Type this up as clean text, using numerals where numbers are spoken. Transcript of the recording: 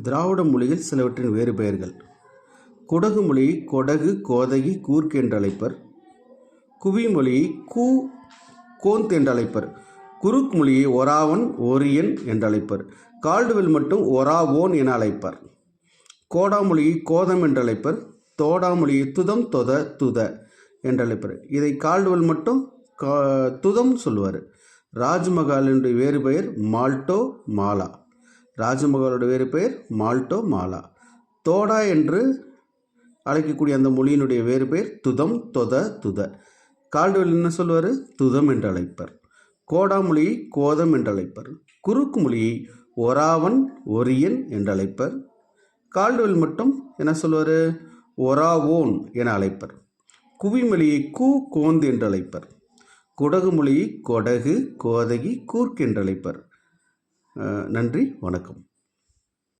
திராவிட மொழியில் சிலவற்றின் வேறு பெயர்கள். குடகு மொழியை கொடகு, கோதகி, கூர்க் என்றழைப்பர். குவி மொழியை கோந்த் என்றழைப்பர். குருக் மொழியை ஒராவன், ஒரியன் என்றழைப்பர். கால்டுவெல் மட்டும் ஒராவோன் என அழைப்பர். கோடா மொழியை கோதம் என்றழைப்பர். தோடா மொழியை துதம், தொத, துத என்றழைப்பர். இதை கால்டுவெல் மட்டும் துதம் சொல்லுவார். ராஜ்மகாலினுடைய வேறு பெயர் மால்டோ, மாலா. ராஜ்மகாலோட வேறு பெயர் மால்டோ, மாலா. தோடா என்று அழைக்கக்கூடிய அந்த மொழியினுடைய வேறு பெயர் துதம், தொத, துத. கால்டுவெல் என்ன சொல்வார்? துதம் என்று அழைப்பர். கோடா மொழியை கோதம் என்று அழைப்பர். குறுக்கு மொழியை ஒராவன், ஒரியன் என்று அழைப்பர். கால்டுவெல் மட்டும் என்ன சொல்வார்? ஒராவோன் என அழைப்பர். குவிமொழியை கோந்த் என்று அழைப்பர். குடகு மொழியை கொடகு, கோதகி, கூர்க் என்று அழைப்பர். நன்றி, வணக்கம்.